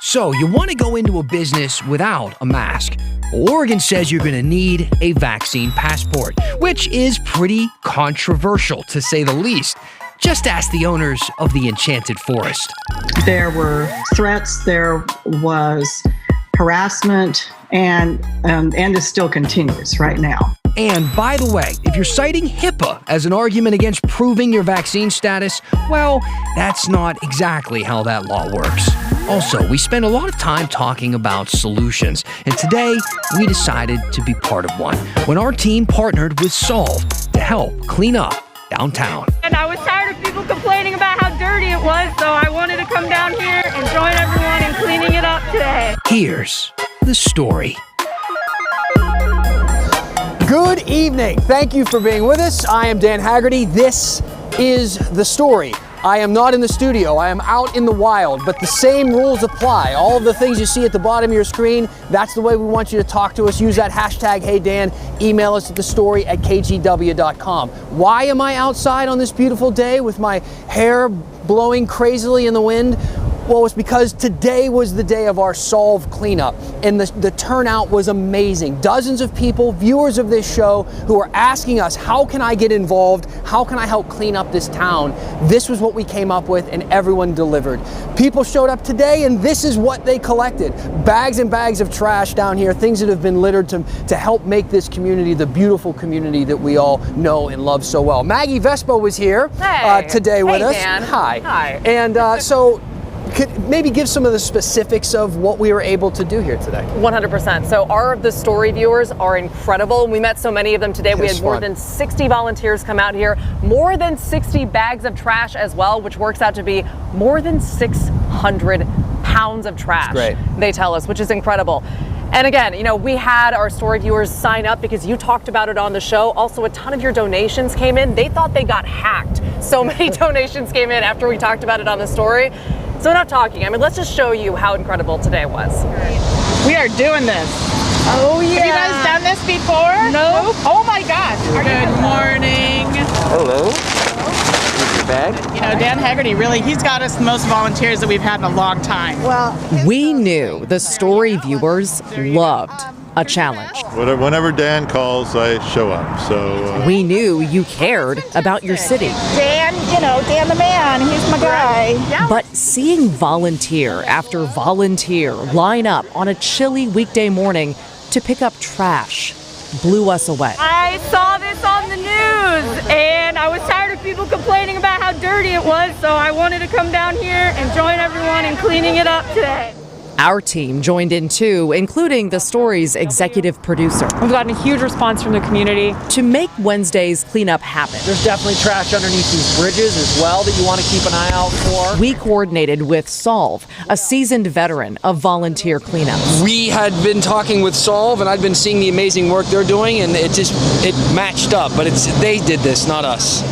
So you want to go into a business without a mask. Oregon says you're going to need a vaccine passport, which is pretty controversial to say the least. Just ask the owners of the Enchanted Forest. There were threats, there was harassment, and this still continues right now. And by the way, if you're citing HIPAA as an argument against proving your vaccine status, well, that's not exactly how that law works. Also, we spend a lot of time talking about solutions, and today we decided to be part of one when our team partnered with Solve to help clean up downtown. And I was tired of people complaining about how dirty it was, so I wanted to come down here and join everyone in cleaning it up today. Here's the story. Good evening. Thank you for being with us. I am Dan Haggerty. This is The Story. I am not in the studio. I am out in the wild, but the same rules apply. All of the things you see at the bottom of your screen, that's the way we want you to talk to us. Use that hashtag HeyDan. Email us at thestory@kgw.com. Why am I outside on this beautiful day with my hair blowing crazily in the wind? Well, it's because today was the day of our Solve cleanup, and the turnout was amazing. Dozens of people, viewers of this show, who are asking us, how can I get involved? How can I help clean up this town? This was what we came up with, and everyone delivered. People showed up today, and this is what they collected. Bags and bags of trash down here, things that have been littered to help make this community the beautiful community that we all know and love so well. Maggie Vespo was here today with us. Dan. Hi. Hi. And so, could maybe give some of the specifics of what we were able to do here today. 100%. So The Story viewers are incredible. We met so many of them today. We had more than 60 volunteers come out here, more than 60 bags of trash as well, which works out to be more than 600 pounds of trash. That's great. They tell us, which is incredible. And again, we had our Story viewers sign up because you talked about it on the show. Also, a ton of your donations came in. They thought they got hacked. So many donations came in after we talked about it on the Story. So enough talking. Let's just show you how incredible today was. We are doing this. Oh yeah. Have you guys done this before? No. Oh my gosh. Good morning. Hello. Here's your bag. Dan Haggerty, really, he's got us the most volunteers that we've had in a long time. We knew the Story viewers loved a challenge. Whenever Dan calls, I show up. So we knew you cared about your city. Dan, Dan the man, he's my guy. Yeah. But seeing volunteer after volunteer line up on a chilly weekday morning to pick up trash blew us away. I saw this on the news, and I was tired of people complaining about how dirty it was, so I wanted to come down here and join everyone in cleaning it up today. Our team joined in too, including The Story's executive producer. We've gotten a huge response from the community. To make Wednesday's cleanup happen, There's definitely trash underneath these bridges as well that you want to keep an eye out for. we coordinated with Solve, a seasoned veteran of volunteer cleanups. We had been talking with Solve, and I'd been seeing the amazing work they're doing, and it matched up, but they did this, not us.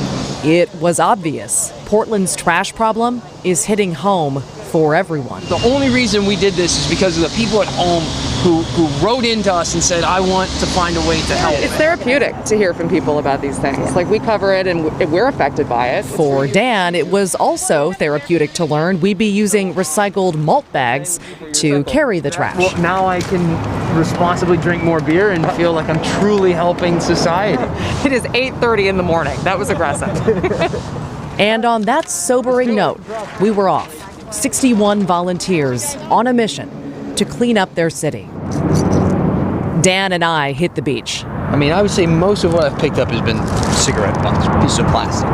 It was obvious Portland's trash problem is hitting home for everyone. The only reason we did this is because of the people at home who wrote into us and said, I want to find a way to help. It's therapeutic to hear from people about these things. Like, we cover it and we're affected by it. For Dan, it was also therapeutic to learn we'd be using recycled malt bags to carry the trash. Well, now I can responsibly drink more beer and feel like I'm truly helping society. It is 8:30 in the morning. That was aggressive. And on that sobering note, we were off. 61 volunteers on a mission to clean up their city. Dan and I hit the beach. I would say most of what I've picked up has been cigarette butts, pieces of plastic.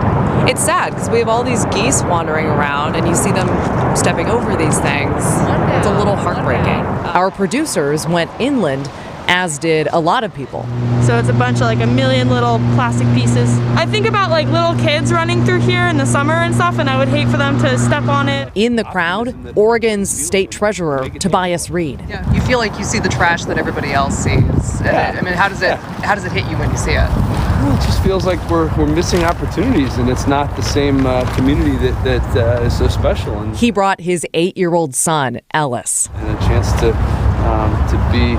It's sad because we have all these geese wandering around and you see them stepping over these things. It's a little heartbreaking. Our producers went inland, as did a lot of people. So it's a bunch of a million little plastic pieces. I think about little kids running through here in the summer and stuff, and I would hate for them to step on it. In the crowd, Oregon's state treasurer, Tobias Reed. Yeah, you feel like you see the trash that everybody else sees. And how does it hit you when you see it? Well, it just feels like we're missing opportunities, and it's not the same community that is so special. And He brought his 8-year-old son, Ellis. a chance to be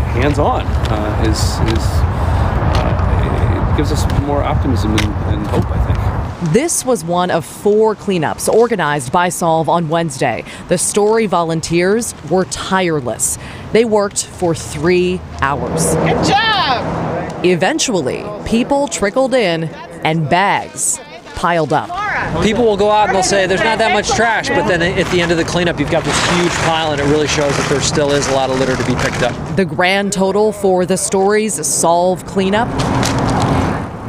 hands-on it gives us more optimism and hope, I think. This was one of 4 cleanups organized by Solve on Wednesday. The Story volunteers were tireless. They worked for 3 hours. Good job! Eventually, people trickled in and bags piled up. People will go out and they'll say there's not that much trash, but then at the end of the cleanup, you've got this huge pile, and it really shows that there still is a lot of litter to be picked up. The grand total for the Story's Solve cleanup?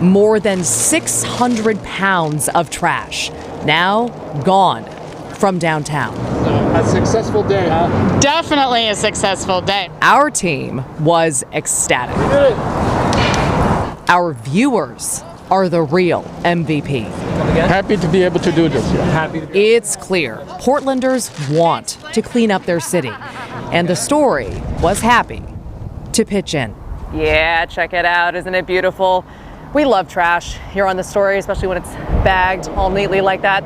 More than 600 pounds of trash, now gone from downtown. A successful day, huh? Definitely a successful day. Our team was ecstatic. Our viewers are the real MVP. Happy to be able to do this. It's clear Portlanders want to clean up their city, and the Story was happy to pitch in. Yeah, check it out. Isn't it beautiful? We love trash here on The Story, especially when it's bagged all neatly like that.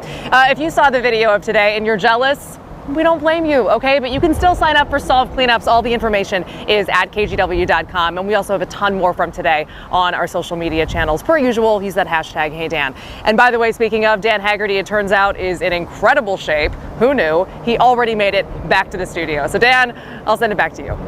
If you saw the video of today and you're jealous, we don't blame you, okay? But you can still sign up for Solve cleanups. All the information is at kgw.com. And we also have a ton more from today on our social media channels. Per usual, use that hashtag #HeyDan. And by the way, speaking of, Dan Haggerty, it turns out, is in incredible shape. Who knew? He already made it back to the studio. So Dan, I'll send it back to you.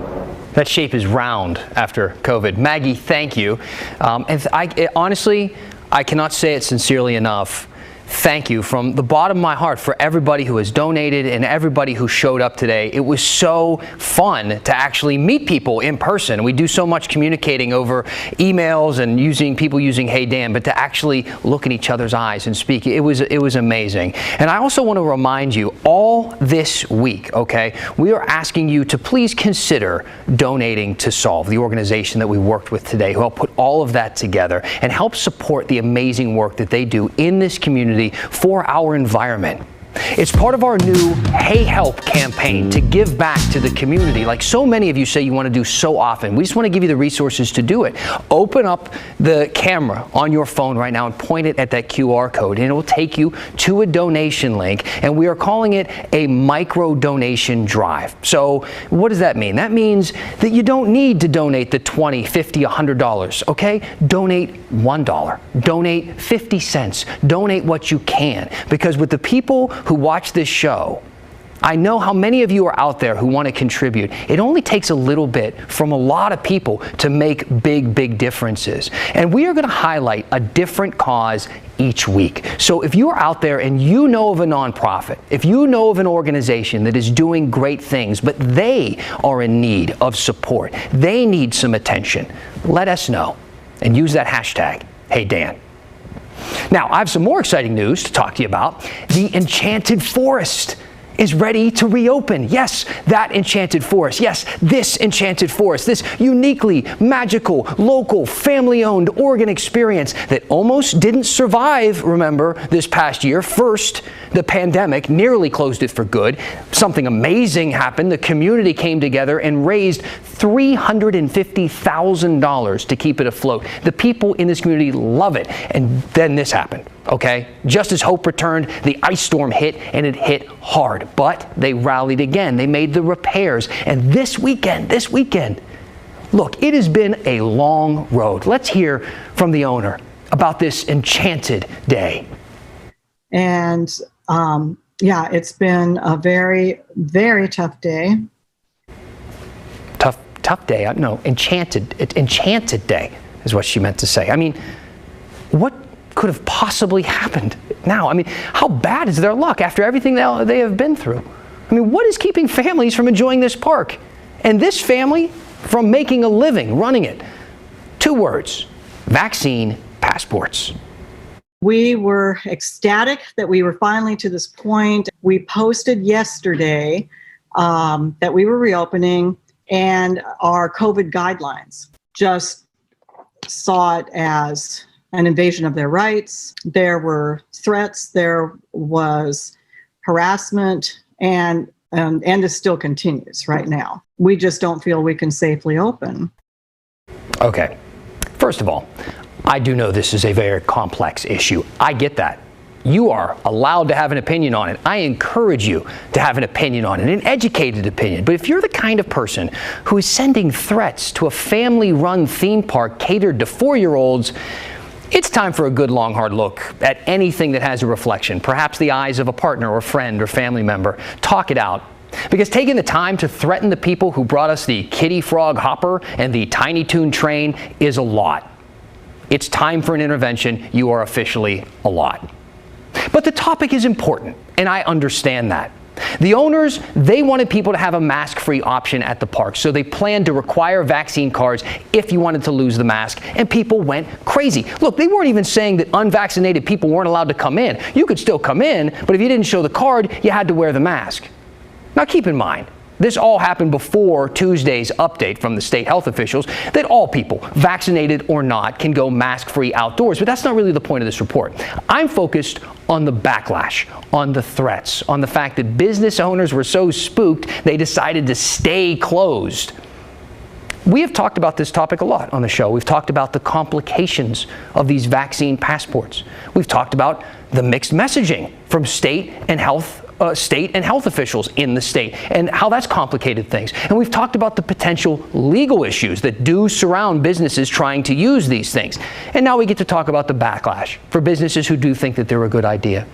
That shape is round after COVID. Maggie, thank you. Honestly, I cannot say it sincerely enough. Thank you from the bottom of my heart for everybody who has donated and everybody who showed up today. It was so fun to actually meet people in person. We do so much communicating over emails and people using Hey Dan, but to actually look in each other's eyes and speak, it was amazing. And I also want to remind you, all this week, okay, we are asking you to please consider donating to Solve, the organization that we worked with today, who helped put all of that together and help support the amazing work that they do in this community for our environment. It's part of our new Hey Help campaign to give back to the community, like so many of you say you want to do so often. We just want to give you the resources to do it. Open up the camera on your phone right now and point it at that QR code, and it will take you to a donation link, and we are calling it a micro donation drive. So what does that mean? That means that you don't need to donate the $20, $50, $100, okay? Donate $1, donate 50 cents, donate what you can, because with the people who watch this show, I know how many of you are out there who want to contribute. It only takes a little bit from a lot of people to make big, big differences. And we are going to highlight a different cause each week. So if you are out there and you know of a nonprofit, if you know of an organization that is doing great things, but they are in need of support, they need some attention, let us know and use that hashtag, HeyDan. Now, I have some more exciting news to talk to you about. The Enchanted Forest is ready to reopen. Yes, that Enchanted Forest. Yes, this Enchanted Forest. This uniquely magical, local, family-owned Oregon experience that almost didn't survive, remember, this past year. First, the pandemic nearly closed it for good. Something amazing happened. The community came together and raised $350,000 to keep it afloat. The people in this community love it. And then this happened. Okay, just as hope returned, the ice storm hit, and it hit hard. But they rallied again. They made the repairs. And this weekend, look, it has been a long road. Let's hear from the owner about this enchanted day. And yeah, it's been a very, very tough day. Tough day? No, enchanted day is what she meant to say. I mean, what could have possibly happened now? I mean, how bad is their luck after everything they have been through? I mean, what is keeping families from enjoying this park? And this family from making a living running it? 2 words: vaccine passports. We were ecstatic that we were finally to this point. We posted yesterday that we were reopening, and our COVID guidelines just saw it as an invasion of their rights. There were threats, there was harassment, and this still continues right now. We just don't feel we can safely open. Okay, first of all, I do know this is a very complex issue. I get that. You are allowed to have an opinion on it. I encourage you to have an opinion on it, an educated opinion. But if you're the kind of person who is sending threats to a family-run theme park catered to 4-year-olds, It's time for a good long hard look at anything that has a reflection, perhaps the eyes of a partner or friend or family member. Talk it out. Because taking the time to threaten the people who brought us the Kitty Frog Hopper and the Tiny Toon train is a lot. It's time for an intervention. You are officially a lot. But the topic is important, and I understand that. The owners, they wanted people to have a mask-free option at the park, so they planned to require vaccine cards if you wanted to lose the mask, and people went crazy. Look, they weren't even saying that unvaccinated people weren't allowed to come in. You could still come in, but if you didn't show the card, you had to wear the mask. Now keep in mind, this all happened before Tuesday's update from the state health officials that all people, vaccinated or not, can go mask-free outdoors. But that's not really the point of this report. I'm focused on the backlash, on the threats, on the fact that business owners were so spooked they decided to stay closed. We have talked about this topic a lot on the show. We've talked about the complications of these vaccine passports. We've talked about the mixed messaging from state and health officials in the state and how that's complicated things. And we've talked about the potential legal issues that do surround businesses trying to use these things. And now we get to talk about the backlash for businesses who do think that they're a good idea.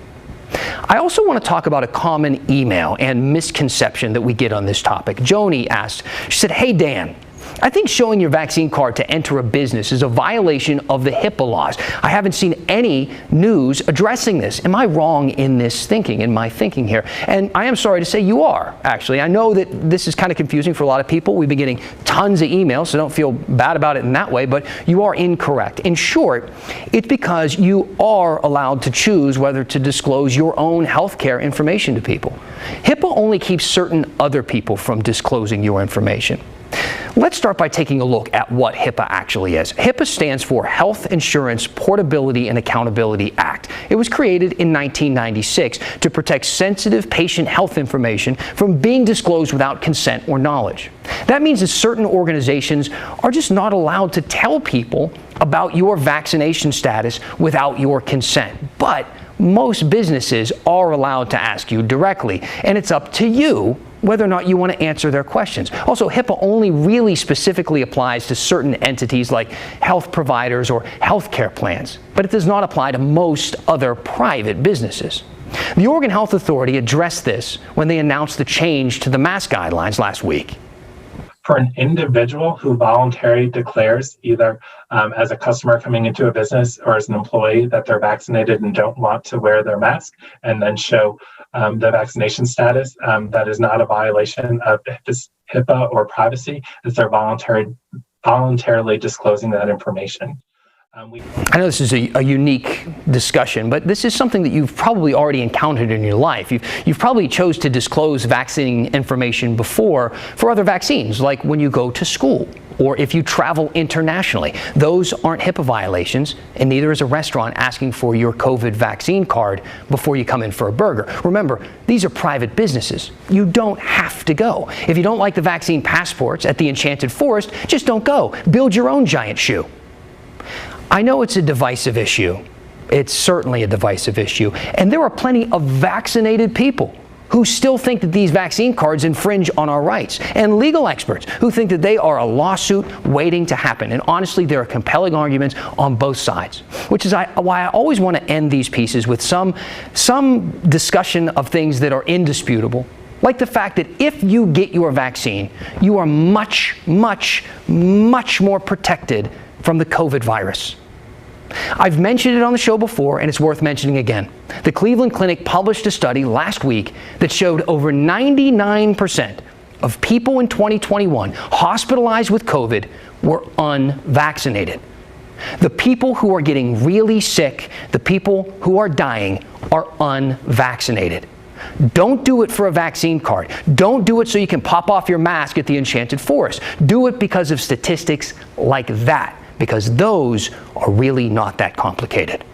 I also want to talk about a common email and misconception that we get on this topic. Joni asked, she said, "Hey Dan, I think showing your vaccine card to enter a business is a violation of the HIPAA laws. I haven't seen any news addressing this. Am I wrong in this thinking, in my thinking here?" And I am sorry to say you are, actually. I know that this is kind of confusing for a lot of people. We've been getting tons of emails, so don't feel bad about it in that way, but you are incorrect. In short, it's because you are allowed to choose whether to disclose your own healthcare information to people. HIPAA only keeps certain other people from disclosing your information. Let's start by taking a look at what HIPAA actually is. HIPAA stands for Health Insurance Portability and Accountability Act. It was created in 1996 to protect sensitive patient health information from being disclosed without consent or knowledge. That means that certain organizations are just not allowed to tell people about your vaccination status without your consent. But most businesses are allowed to ask you directly, and it's up to you whether or not you want to answer their questions. Also, HIPAA only really specifically applies to certain entities like health providers or healthcare plans, but it does not apply to most other private businesses. The Oregon Health Authority addressed this when they announced the change to the mask guidelines last week. For an individual who voluntarily declares, either as a customer coming into a business or as an employee, that they're vaccinated and don't want to wear their mask, and then show the vaccination status, that is not a violation of HIPAA or privacy, as they're voluntarily disclosing that information. I know this is a unique discussion, but this is something that you've probably already encountered in your life. You've probably chose to disclose vaccine information before for other vaccines, like when you go to school or if you travel internationally. Those aren't HIPAA violations, and neither is a restaurant asking for your COVID vaccine card before you come in for a burger. Remember, these are private businesses. You don't have to go. If you don't like the vaccine passports at the Enchanted Forest, just don't go. Build your own giant shoe. I know it's a divisive issue. It's certainly a divisive issue. And there are plenty of vaccinated people who still think that these vaccine cards infringe on our rights, and legal experts who think that they are a lawsuit waiting to happen. And honestly, there are compelling arguments on both sides, which is why I always want to end these pieces with some discussion of things that are indisputable. Like the fact that if you get your vaccine, you are much, much, much more protected from the COVID virus. I've mentioned it on the show before, and it's worth mentioning again. The Cleveland Clinic published a study last week that showed over 99% of people in 2021 hospitalized with COVID were unvaccinated. The people who are getting really sick, the people who are dying, are unvaccinated. Don't do it for a vaccine card. Don't do it so you can pop off your mask at the Enchanted Forest. Do it because of statistics like that, because those are really not that complicated.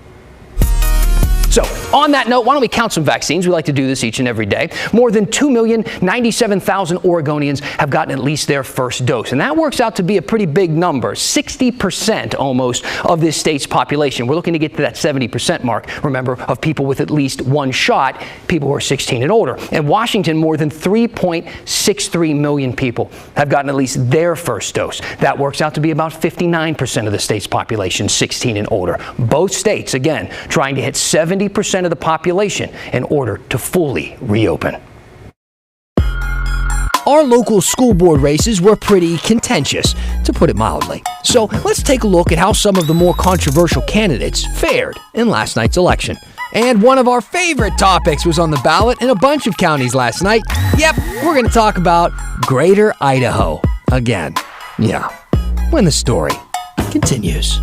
So, On that note, why don't we count some vaccines? We like to do this each and every day. More than 2,097,000 Oregonians have gotten at least their first dose. And that works out to be a pretty big number, 60% almost of this state's population. We're looking to get to that 70% mark, remember, of people with at least one shot, people who are 16 and older. In Washington, more than 3.63 million people have gotten at least their first dose. That works out to be about 59% of the state's population, 16 and older. Both states, again, trying to hit 70% of the population in order to fully reopen. Our local school board races were pretty contentious, to put it mildly. So let's take a look at how some of the more controversial candidates fared in last night's election. And one of our favorite topics was on the ballot in a bunch of counties last night. Yep, we're going to talk about Greater Idaho again. Yeah, when the story continues.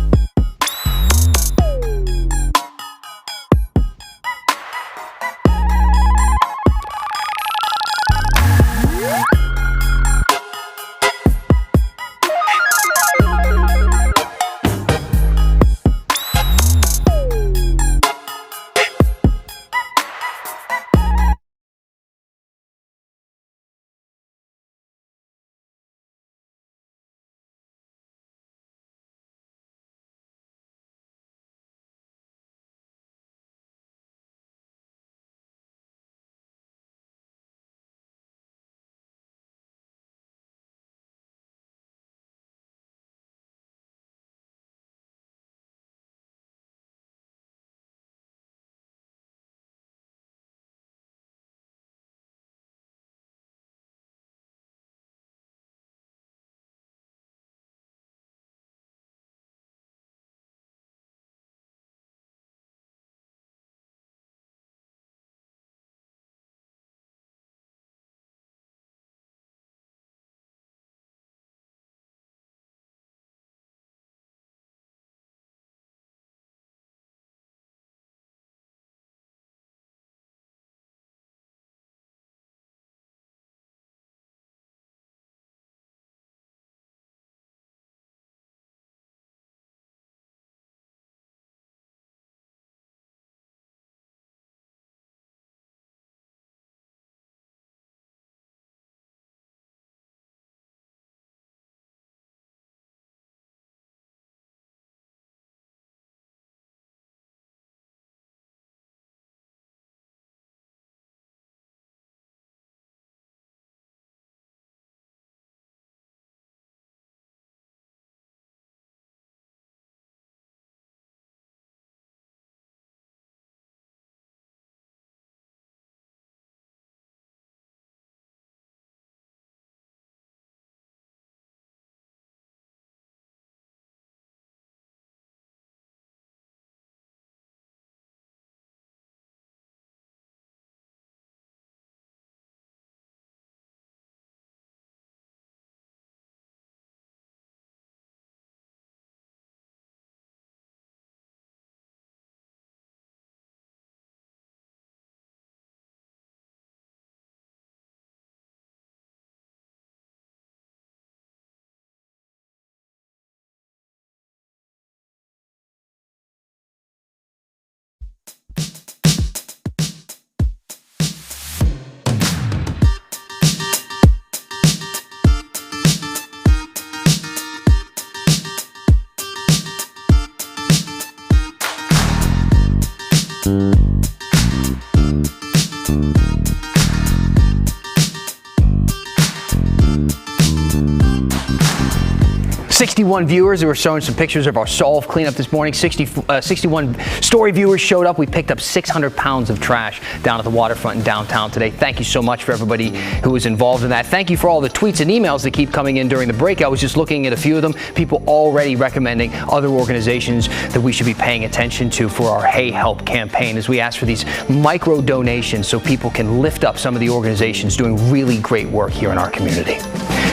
'61 viewers who were showing some pictures of our solve cleanup this morning. 61 story viewers showed up. We picked up 600 pounds of trash down at the waterfront in downtown today. Thank you so much for everybody who was involved in that. Thank you for all the tweets and emails that keep coming in during the break. I was just looking at a few of them. People already recommending other organizations that we should be paying attention to for our Hey Help campaign as we ask for these micro donations so people can lift up some of the organizations doing really great work here in our community.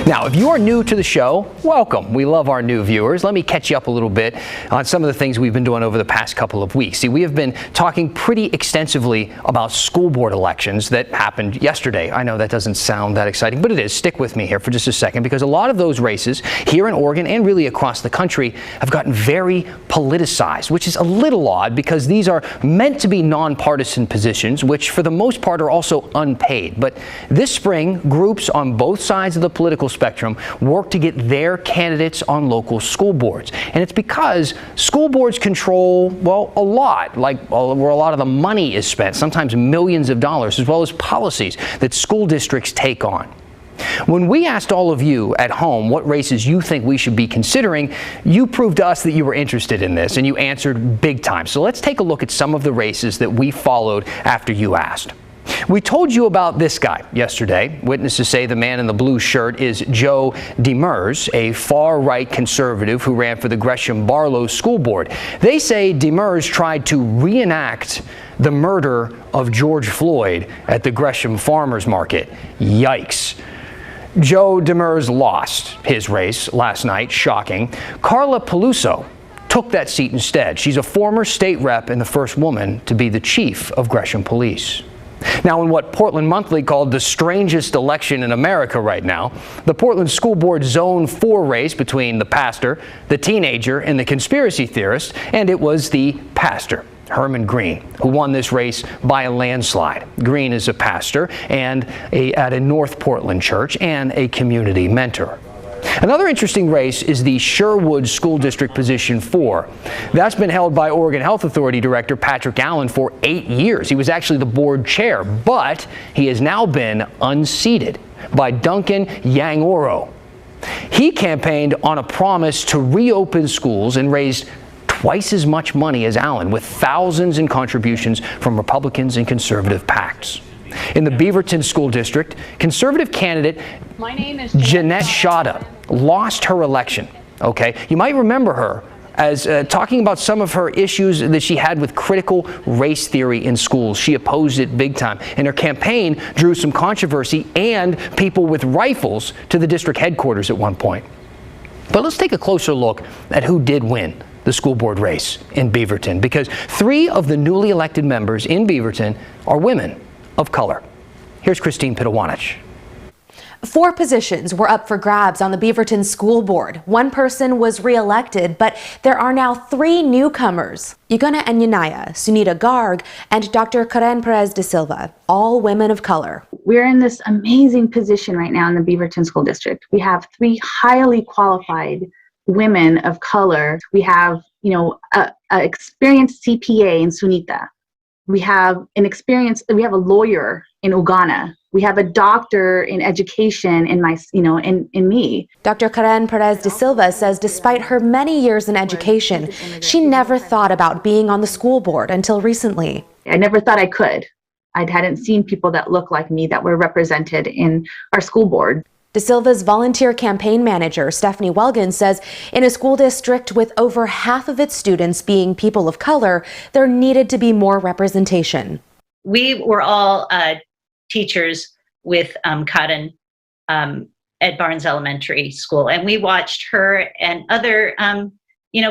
Now, if you are new to the show, welcome. We love our new viewers, let me catch you up a little bit on some of the things we've been doing over the past couple of weeks. See, we have been talking pretty extensively about school board elections that happened yesterday. I know that doesn't sound that exciting, but it is. Stick with me here for just a second, because a lot of those races here in Oregon and really across the country have gotten very politicized, which is a little odd because these are meant to be nonpartisan positions, which for the most part are also unpaid. But this spring, groups on both sides of the political spectrum work to get their candidates on local school boards. And it's because school boards control, well, a lot, like where a lot of the money is spent, sometimes millions of dollars, as well as policies that school districts take on. When we asked all of you at home what races you think we should be considering, you proved to us that you were interested in this, and you answered big time. So let's take a look at some of the races that we followed after you asked. We told you about this guy yesterday. Witnesses say the man in the blue shirt is Joe Demers, a far-right conservative who ran for the Gresham Barlow School Board. They say Demers tried to reenact the murder of George Floyd at the Gresham Farmers Market. Yikes. Joe Demers lost his race last night. Shocking. Carla Peluso took that seat instead. She's a former state rep and the first woman to be the chief of Gresham Police. Now, in what Portland Monthly called the strangest election in America right now, the Portland School Board Zone 4 race between the pastor, the teenager, and the conspiracy theorist, and it was the pastor, Herman Green, who won this race by a landslide. Green is a pastor and at a North Portland church and a community mentor. Another interesting race is the Sherwood School District Position 4. That's been held by Oregon Health Authority Director Patrick Allen for 8 years. He was actually the board chair, but he has now been unseated by Duncan Yang-Oro. He campaigned on a promise to reopen schools and raised twice as much money as Allen, with thousands in contributions from Republicans and conservative PACs. In the Beaverton School District, conservative candidate Jeanette Shada lost her election. Okay, you might remember her as talking about some of her issues that she had with critical race theory in schools. She opposed it big time, and her campaign drew some controversy and people with rifles to the district headquarters at one point. But let's take a closer look at who did win the school board race in Beaverton, because 3 of the newly elected members in Beaverton are women of color. Here's Christine Pitawanich. 4 positions were up for grabs on the Beaverton School Board. 1 person was re-elected, but there are now 3 newcomers. Yugana Anyanaya, Sunita Garg, and Dr. Karen Perez de Silva, all women of color. We're in this amazing position right now in the Beaverton School District. We have 3 highly qualified women of color. We have, a experienced CPA in Sunita. We have we have a lawyer in Ugana. We have a doctor in education in in me. Dr. Karen Perez de Silva says despite her many years in education, she never thought about being on the school board until recently. I never thought I could. I hadn't seen people that look like me that were represented in our school board. De Silva's volunteer campaign manager, Stephanie Welgan, says in a school district with over half of its students being people of color, there needed to be more representation. We were all teachers with Karen at Barnes Elementary School, and we watched her and other,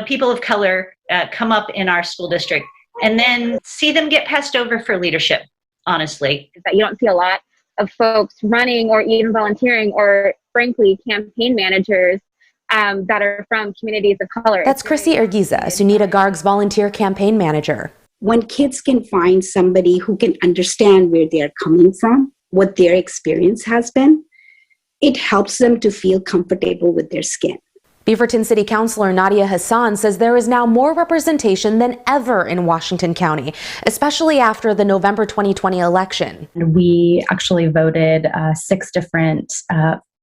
people of color come up in our school district and then see them get passed over for leadership, honestly. That you don't see a lot of folks running or even volunteering or frankly campaign managers that are from communities of color. That's Chrissy Ergiza, Sunita Garg's volunteer campaign manager. When kids can find somebody who can understand where they're coming from, what their experience has been, it helps them to feel comfortable with their skin. Beaverton City Councilor Nadia Hassan says there is now more representation than ever in Washington County, especially after the November 2020 election. We actually voted 6 different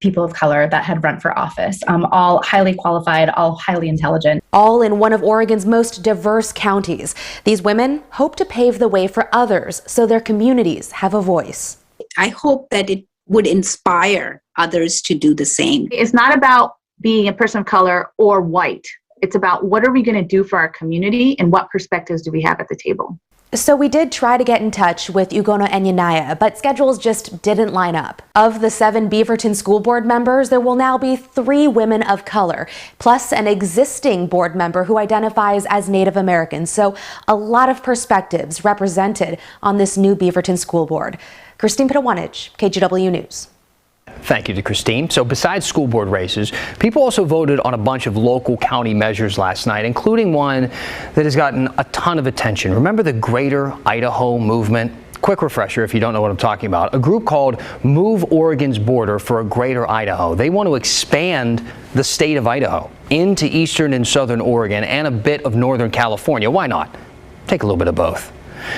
people of color that had run for office, all highly qualified, all highly intelligent. All in one of Oregon's most diverse counties. These women hope to pave the way for others so their communities have a voice. I hope that it would inspire others to do the same. It's not about being a person of color or white. It's about what are we going to do for our community and what perspectives do we have at the table. So we did try to get in touch with Ugonna and Yanaya, but schedules just didn't line up. Of the 7 Beaverton School Board members, there will now be 3 women of color, plus an existing board member who identifies as Native American. So a lot of perspectives represented on this new Beaverton School Board. Christine Pitawanich, KGW News. Thank you to Christine. So besides school board races, people also voted on a bunch of local county measures last night, including one that has gotten a ton of attention. Remember the Greater Idaho movement? Quick refresher if you don't know what I'm talking about. A group called Move Oregon's Border for a Greater Idaho. They want to expand the state of Idaho into eastern and southern Oregon and a bit of northern California. Why not? Take a little bit of both.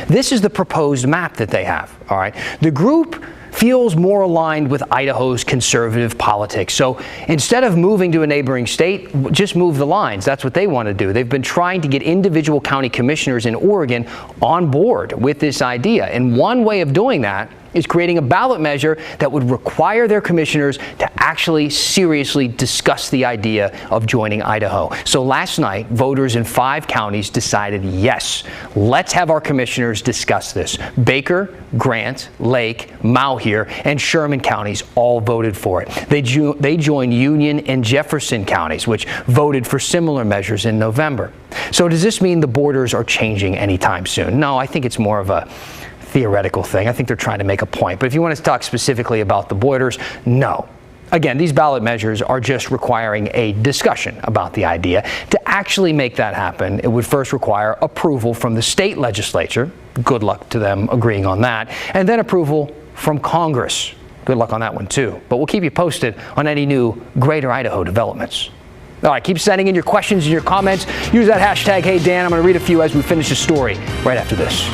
This is the proposed map that they have, all right? The group feels more aligned with Idaho's conservative politics. So instead of moving to a neighboring state, just move the lines. That's what they want to do. They've been trying to get individual county commissioners in Oregon on board with this idea. And one way of doing that is creating a ballot measure that would require their commissioners to actually seriously discuss the idea of joining Idaho. So last night, voters in 5 counties decided, yes, let's have our commissioners discuss this. Baker, Grant, Lake, Malheur, and Sherman counties all voted for it. They joined Union and Jefferson counties, which voted for similar measures in November. So does this mean the borders are changing anytime soon? No, I think it's more of a theoretical thing. I think they're trying to make a point. But if you want to talk specifically about the borders, no. Again, these ballot measures are just requiring a discussion about the idea. To actually make that happen, it would first require approval from the state legislature. Good luck to them agreeing on that. And then approval from Congress. Good luck on that one too. But we'll keep you posted on any new Greater Idaho developments. All right, keep sending in your questions and your comments. Use that hashtag #HeyDan. I'm going to read a few as we finish the story right after this.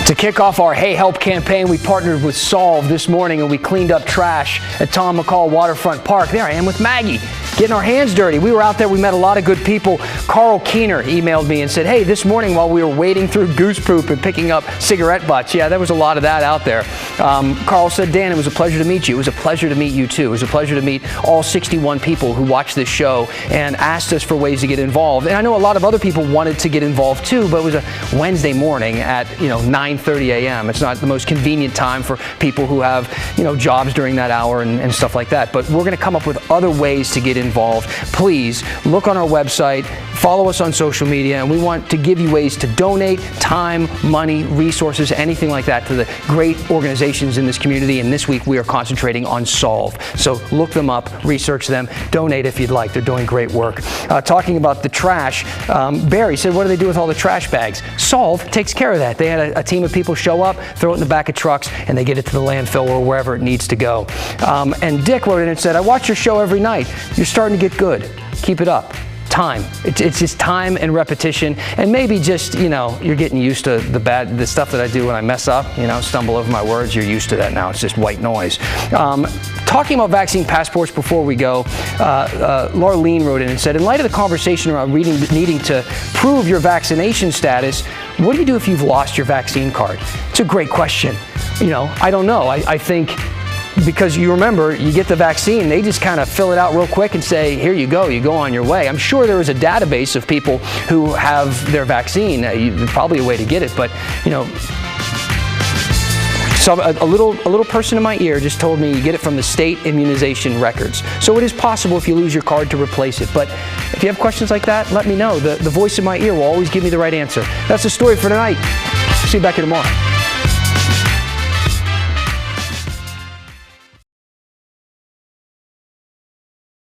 To kick off our Hey Help campaign, we partnered with Solve this morning and we cleaned up trash at Tom McCall Waterfront Park. There I am with Maggie, getting our hands dirty. We were out there, we met a lot of good people. Carl Keener emailed me and said, hey, this morning while we were wading through goose poop and picking up cigarette butts, yeah, there was a lot of that out there. Carl said, Dan, it was a pleasure to meet you. It was a pleasure to meet you too. It was a pleasure to meet all 61 people who watched this show and asked us for ways to get involved. And I know a lot of other people wanted to get involved too, but it was a Wednesday morning at 9:30 a.m. It's not the most convenient time for people who have jobs during that hour and stuff like that. But we're going to come up with other ways to get involved. Please look on our website, follow us on social media, and we want to give you ways to donate time, money, resources, anything like that to the great organizations in this community. And this week we are concentrating on Solve. So look them up, research them, donate if you'd like. They're doing great work. Talking about the trash, Barry said, what do they do with all the trash bags? Solve takes care of that. They had a team of people show up, throw it in the back of trucks, and they get it to the landfill or wherever it needs to go. And Dick wrote in and said, I watch your show every night. You're starting to get good. Keep it up. Time. It's just time and repetition, and maybe just, you're getting used to the stuff that I do when I mess up, stumble over my words. You're used to that now. It's just white noise. Talking about vaccine passports before we go, Larlene wrote in and said, in light of the conversation around needing to prove your vaccination status, what do you do if you've lost your vaccine card? It's a great question. I don't know. I think because you remember, you get the vaccine, they just kind of fill it out real quick and say, here you go on your way. I'm sure there is a database of people who have their vaccine. Probably a way to get it, but so a little person in my ear just told me you get it from the state immunization records. So it is possible if you lose your card to replace it. But if you have questions like that, let me know. The voice in my ear will always give me the right answer. That's the story for tonight. See you back here tomorrow.